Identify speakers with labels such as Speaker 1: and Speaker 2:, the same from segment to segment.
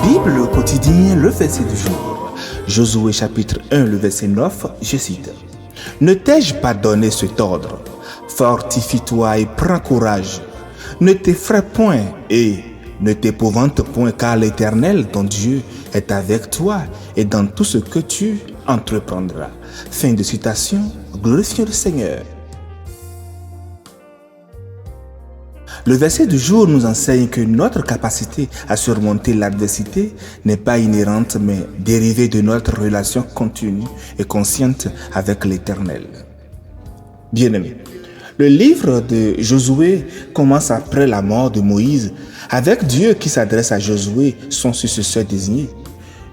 Speaker 1: Bible quotidien, le verset du jour. Josué chapitre 1, le verset 9, je cite. Ne t'ai-je pas donné cet ordre? Fortifie-toi et prends courage. Ne t'effraie point et ne t'épouvante point, car l'Éternel, ton Dieu, est avec toi et dans tout ce que tu entreprendras. Fin de citation. Glorifions le Seigneur. Le verset du jour nous enseigne que notre capacité à surmonter l'adversité n'est pas inhérente mais dérivée de notre relation continue et consciente avec l'Éternel. Bien-aimés, le livre de Josué commence après la mort de Moïse avec Dieu qui s'adresse à Josué, son successeur désigné.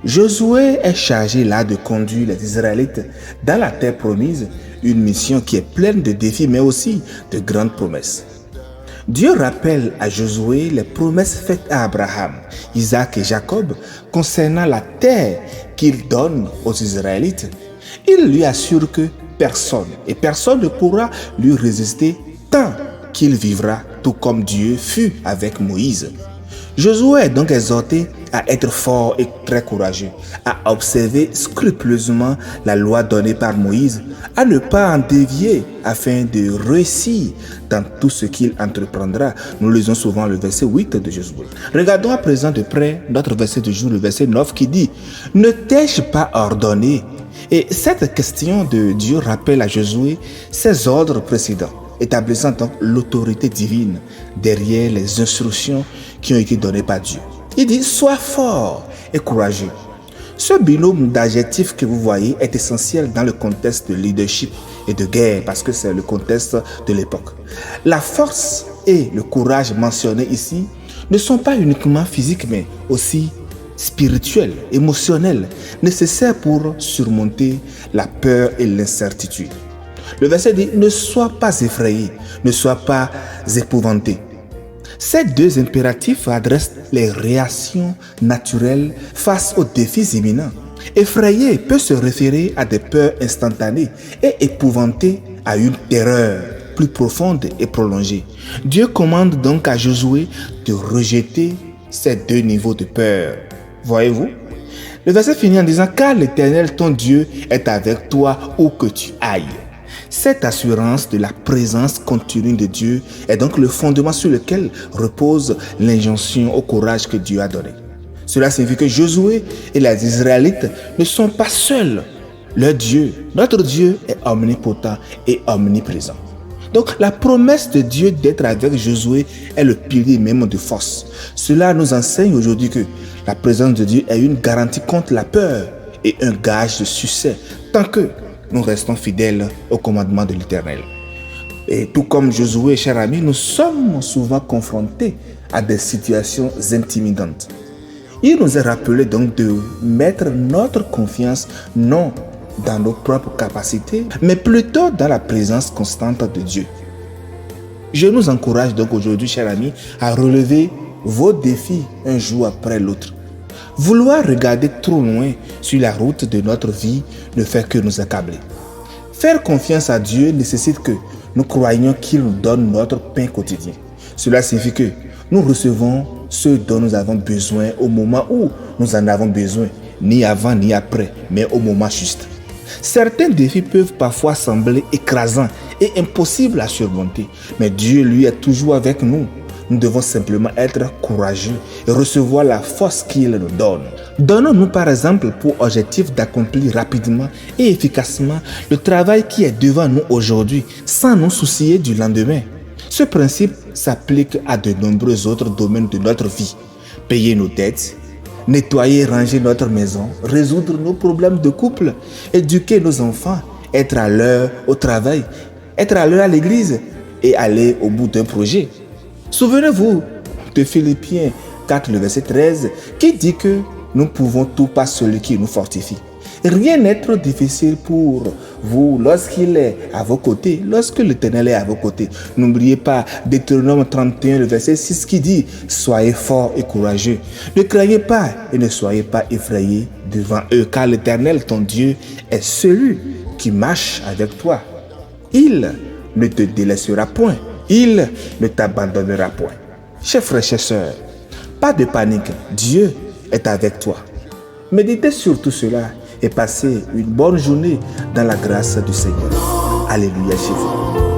Speaker 1: Josué est chargé là de conduire les Israélites dans la terre promise, une mission qui est pleine de défis mais aussi de grandes promesses. Dieu rappelle à Josué les promesses faites à Abraham, Isaac et Jacob concernant la terre qu'il donne aux Israélites. Il lui assure que personne ne pourra lui résister tant qu'il vivra, tout comme Dieu fut avec Moïse. Josué est donc exhorté à être fort et très courageux, à observer scrupuleusement la loi donnée par Moïse, à ne pas en dévier afin de réussir dans tout ce qu'il entreprendra. Nous lisons souvent le verset 8 de Josué. Regardons à présent de près notre verset du jour, le verset 9 qui dit « Ne t'ai-je pas ordonné ?» Et cette question de Dieu rappelle à Josué ses ordres précédents, établissant donc l'autorité divine derrière les instructions qui ont été données par Dieu. Il dit « Sois fort et courageux ». Ce binôme d'adjectifs que vous voyez est essentiel dans le contexte de leadership et de guerre parce que c'est le contexte de l'époque. La force et le courage mentionnés ici ne sont pas uniquement physiques mais aussi spirituels, émotionnels, nécessaires pour surmonter la peur et l'incertitude. Le verset dit « Ne sois pas effrayé, ne sois pas épouvanté ». Ces deux impératifs adressent les réactions naturelles face aux défis imminents. Effrayé peut se référer à des peurs instantanées et épouvanté à une terreur plus profonde et prolongée. Dieu commande donc à Josué de rejeter ces deux niveaux de peur. Voyez-vous? Le verset finit en disant « Car l'Éternel, ton Dieu, est avec toi où que tu ailles ». Cette assurance de la présence continue de Dieu est donc le fondement sur lequel repose l'injonction au courage que Dieu a donné. Cela signifie que Josué et les Israélites ne sont pas seuls. Leur Dieu, notre Dieu, est omnipotent et omniprésent. Donc la promesse de Dieu d'être avec Josué est le pilier même de force. Cela nous enseigne aujourd'hui que la présence de Dieu est une garantie contre la peur et un gage de succès tant que nous restons fidèles au commandement de l'Éternel. Et tout comme Josué, chers amis, nous sommes souvent confrontés à des situations intimidantes. Il nous est rappelé donc de mettre notre confiance non dans nos propres capacités, mais plutôt dans la présence constante de Dieu. Je nous encourage donc aujourd'hui, chers amis, à relever vos défis un jour après l'autre. Vouloir regarder trop loin sur la route de notre vie ne fait que nous accabler. Faire confiance à Dieu nécessite que nous croyions qu'il nous donne notre pain quotidien. Cela signifie que nous recevons ce dont nous avons besoin au moment où nous en avons besoin, ni avant ni après, mais au moment juste. Certains défis peuvent parfois sembler écrasants et impossibles à surmonter, mais Dieu, lui, est toujours avec nous. Nous devons simplement être courageux et recevoir la force qu'il nous donne. Donnons-nous par exemple pour objectif d'accomplir rapidement et efficacement le travail qui est devant nous aujourd'hui sans nous soucier du lendemain. Ce principe s'applique à de nombreux autres domaines de notre vie. Payer nos dettes, nettoyer et ranger notre maison, résoudre nos problèmes de couple, éduquer nos enfants, être à l'heure au travail, être à l'heure à l'église et aller au bout d'un projet. Souvenez-vous de Philippiens 4, le verset 13, qui dit que nous pouvons tout par celui qui nous fortifie. Rien n'est trop difficile pour vous lorsqu'il est à vos côtés, lorsque l'Éternel est à vos côtés. N'oubliez pas Deutéronome 31, le verset 6 qui dit « Soyez forts et courageux. Ne craignez pas et ne soyez pas effrayés devant eux, car l'Éternel, ton Dieu, est celui qui marche avec toi. Il ne te délaissera point. Il ne t'abandonnera point. » Chers frères, chers sœurs, pas de panique. Dieu est avec toi. Méditez sur tout cela et passez une bonne journée dans la grâce du Seigneur. Alléluia, Jésus.